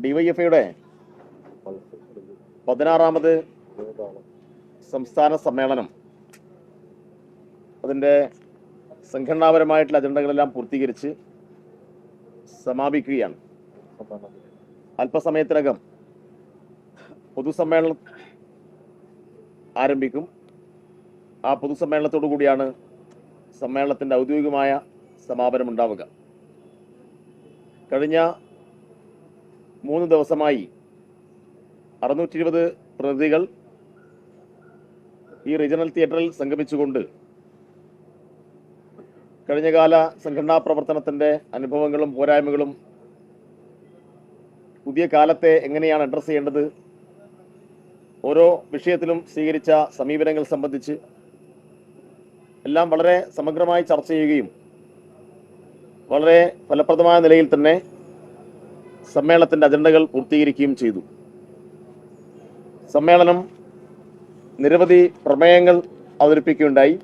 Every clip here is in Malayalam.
ഡിവൈഎഫ്ഐയുടെ 16ാമത് സംസ്ഥാന സമ്മേളനം അതിൻ്റെ സംഘടനാപരമായിട്ടുള്ള അജണ്ടകളെല്ലാം പൂർത്തീകരിച്ച് സമാപിക്കുകയാണ്. അല്പസമയത്തിനകം പൊതുസമ്മേളനം ആരംഭിക്കും. ആ പൊതുസമ്മേളനത്തോടു കൂടിയാണ് സമ്മേളനത്തിൻ്റെ ഔദ്യോഗികമായ സമാപനം ഉണ്ടാവുക. കഴിഞ്ഞ 3 ദിവസമായി 620 പ്രതിനിധികൾ ഈ റീജിയണൽ തിയേറ്ററിൽ സംഗമിച്ചുകൊണ്ട് കഴിഞ്ഞകാല സംഘടനാ പ്രവർത്തനത്തിൻ്റെ അനുഭവങ്ങളും പോരായ്മകളും പുതിയ കാലത്തെ എങ്ങനെയാണ് അഡ്രസ്സ് ചെയ്യേണ്ടത്, ഓരോ വിഷയത്തിലും സ്വീകരിച്ച സമീപനങ്ങൾ സംബന്ധിച്ച് എല്ലാം വളരെ സമഗ്രമായി ചർച്ച ചെയ്യുകയും വളരെ ഫലപ്രദമായ നിലയിൽ തന്നെ സമ്മേളനത്തിൻ്റെ അജണ്ടകൾ പൂർത്തീകരിക്കുകയും ചെയ്തു. സമ്മേളനം നിരവധി പ്രമേയങ്ങൾ അവതരിപ്പിക്കുകയുണ്ടായി.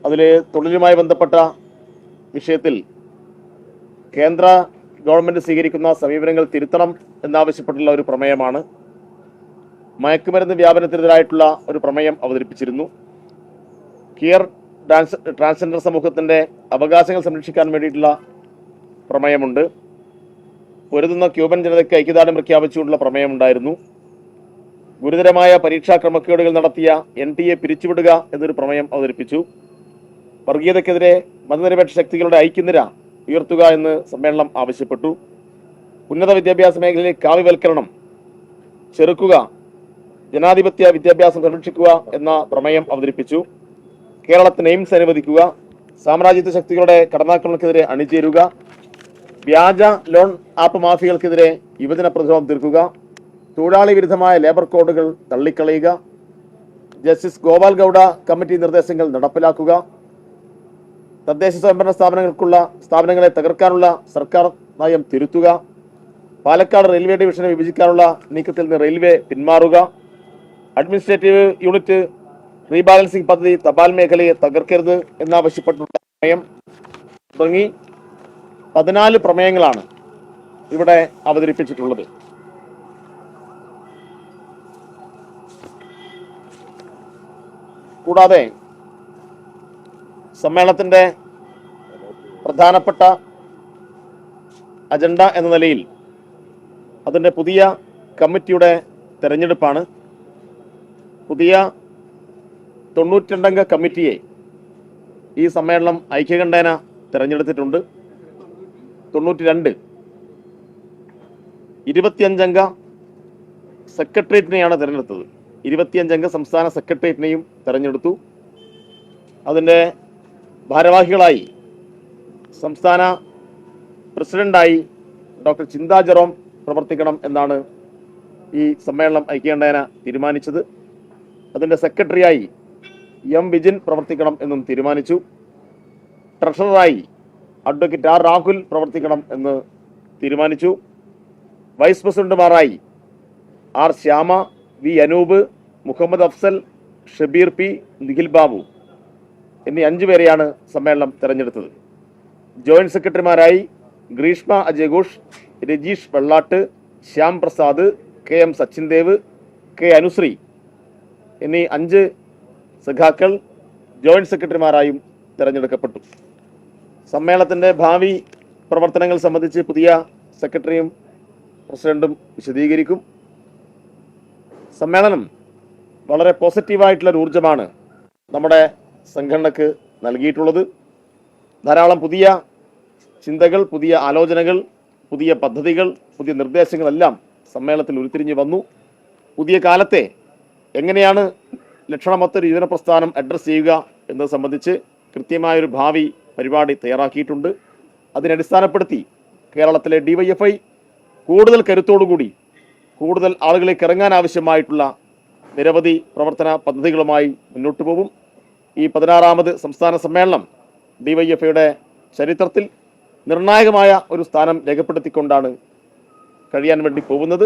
അതിൽ തൊഴിലുമായി ബന്ധപ്പെട്ട വിഷയത്തിൽ കേന്ദ്ര ഗവൺമെൻറ് സ്വീകരിക്കുന്ന സമീപനങ്ങൾ തിരുത്തണം എന്നാവശ്യപ്പെട്ടുള്ള ഒരു പ്രമേയമാണ്. മയക്കുമരുന്ന് വ്യാപനത്തിനെതിരായിട്ടുള്ള ഒരു പ്രമേയം അവതരിപ്പിച്ചിരുന്നു. കിയർ ട്രാൻസ്ജെൻഡർ സമൂഹത്തിൻ്റെ അവകാശങ്ങൾ സംരക്ഷിക്കാൻ വേണ്ടിയിട്ടുള്ള പ്രമേയമുണ്ട്. പൊരുതുന്ന ക്യൂബൻ ജനതയ്ക്ക് ഐക്യദാർഢ്യം പ്രഖ്യാപിച്ചുകൊണ്ടുള്ള പ്രമേയമുണ്ടായിരുന്നു. ഗുരുതരമായ പരീക്ഷാ ക്രമക്കേടുകൾ നടത്തിയ NTA പിരിച്ചുവിടുക എന്നൊരു പ്രമേയം അവതരിപ്പിച്ചു. വർഗീയതയ്ക്കെതിരെ മതനിരപേക്ഷ ശക്തികളുടെ ഐക്യനിര ഉയർത്തുക എന്ന് സമ്മേളനം ആവശ്യപ്പെട്ടു. ഉന്നത വിദ്യാഭ്യാസ മേഖലയിലെ കാവ്യവൽക്കരണം ചെറുക്കുക, ജനാധിപത്യ വിദ്യാഭ്യാസം സംരക്ഷിക്കുക എന്ന പ്രമേയം അവതരിപ്പിച്ചു. കേരളത്തിന് എയിംസ് അനുവദിക്കുക, സാമ്രാജ്യത്വ ശക്തികളുടെ കടന്നാക്രമണത്തിനെതിരെ അണിചേരുക, വ്യാജ ലോൺ ആപ്പ് മാഫിയകൾക്കെതിരെ യുവജന പ്രതിരോധം തീർക്കുക, തൊഴിലാളി വിരുദ്ധമായ ലേബർ കോഡുകൾ തള്ളിക്കളയുക, ജസ്റ്റിസ് ഗോപാൽ ഗൌഡ കമ്മിറ്റി നിർദ്ദേശങ്ങൾ നടപ്പിലാക്കുക, തദ്ദേശ സ്വയംഭരണ സ്ഥാപനങ്ങളെ തകർക്കാനുള്ള സർക്കാർ നയം തിരുത്തുക, പാലക്കാട് റെയിൽവേ ഡിവിഷനെ വിഭജിക്കാനുള്ള നീക്കത്തിൽ നിന്ന് റെയിൽവേ പിന്മാറുക, അഡ്മിനിസ്ട്രേറ്റീവ് യൂണിറ്റ് റീബാലൻസിംഗ് പദ്ധതി തപാൽ മേഖലയെ തകർക്കരുത് എന്നാവശ്യപ്പെട്ടുള്ള പ്രമേയം തുടങ്ങി 14 പ്രമേയങ്ങളാണ് ഇവിടെ അവതരിപ്പിച്ചിട്ടുള്ളത്. കൂടാതെ സമ്മേളനത്തിൻ്റെ പ്രധാനപ്പെട്ട അജണ്ട എന്ന നിലയിൽ അതിൻ്റെ പുതിയ കമ്മിറ്റിയുടെ തെരഞ്ഞെടുപ്പാണ്. പുതിയ 92 അംഗ കമ്മിറ്റിയെ ഈ സമ്മേളനം ഐക്യകണ്ഠേന തെരഞ്ഞെടുത്തിട്ടുണ്ട്. 92 25 അംഗ സെക്രട്ടേറിയറ്റിനെയാണ് തിരഞ്ഞെടുത്തത്. 25 അംഗ സംസ്ഥാന സെക്രട്ടേറിയറ്റിനെയും തെരഞ്ഞെടുത്തു. അതിൻ്റെ ഭാരവാഹികളായി സംസ്ഥാന പ്രസിഡന്റായി ഡോക്ടർ ചിന്താ ജെറോം പ്രവർത്തിക്കണം എന്നാണ് ഈ സമ്മേളനം ഐക്യകണ്ഠേന തീരുമാനിച്ചത്. അതിൻ്റെ സെക്രട്ടറിയായി M. വിജിൻ പ്രവർത്തിക്കണം എന്നും തീരുമാനിച്ചു. ട്രഷററായി അഡ്വക്കേറ്റ് R. രാഹുൽ പ്രവർത്തിക്കണം എന്ന് തീരുമാനിച്ചു. വൈസ് പ്രസിഡന്റുമാരായി R. Shyama, V. Anoop, Muhammad Afzal, Shabeer P, Nikhil Babu എന്നീ 5 പേരെയാണ് സമ്മേളനം തെരഞ്ഞെടുത്തത്. ജോയിന്റ് സെക്രട്ടറിമാരായി ഗ്രീഷ്മ അജയ് ഘോഷ്, രജീഷ് വെള്ളാട്ട്, ശ്യാം പ്രസാദ്, KM സച്ചിൻ ദേവ്, K. അനുശ്രീ എന്നീ 5 സഖാക്കൾ ജോയിന്റ് സെക്രട്ടറിമാരായും തെരഞ്ഞെടുക്കപ്പെട്ടു. സമ്മേളനത്തിൻ്റെ ഭാവി പ്രവർത്തനങ്ങൾ സംബന്ധിച്ച് പുതിയ സെക്രട്ടറിയും പ്രസിഡന്റും വിശദീകരിക്കും. സമ്മേളനം വളരെ പോസിറ്റീവായിട്ടുള്ളൊരു ഊർജ്ജമാണ് നമ്മുടെ സംഘടനക്ക് നൽകിയിട്ടുള്ളത്. ധാരാളം പുതിയ ചിന്തകൾ, പുതിയ ആലോചനകൾ, പുതിയ പദ്ധതികൾ, പുതിയ നിർദ്ദേശങ്ങളെല്ലാം സമ്മേളനത്തിൽ ഉരുത്തിരിഞ്ഞു വന്നു. പുതിയ കാലത്തെ എങ്ങനെയാണ് ലക്ഷണമൊത്തൊരു യുവജന പ്രസ്ഥാനം അഡ്രസ്സ് ചെയ്യുക എന്നത് സംബന്ധിച്ച് കൃത്യമായൊരു ഭാവി പരിപാടി തയ്യാറാക്കിയിട്ടുണ്ട്. അതിനടിസ്ഥാനപ്പെടുത്തി കേരളത്തിലെ DYFI കൂടുതൽ കരുത്തോടുകൂടി കൂടുതൽ ആളുകളിലേക്ക് ഇറങ്ങാൻ ആവശ്യമായിട്ടുള്ള നിരവധി പ്രവർത്തന പദ്ധതികളുമായി മുന്നോട്ട് പോകും. ഈ 16ാമത് സംസ്ഥാന സമ്മേളനം DYFIയുടെ ചരിത്രത്തിൽ നിർണായകമായ ഒരു സ്ഥാനം രേഖപ്പെടുത്തിക്കൊണ്ടാണ് കഴിയാൻ വേണ്ടി പോകുന്നത്.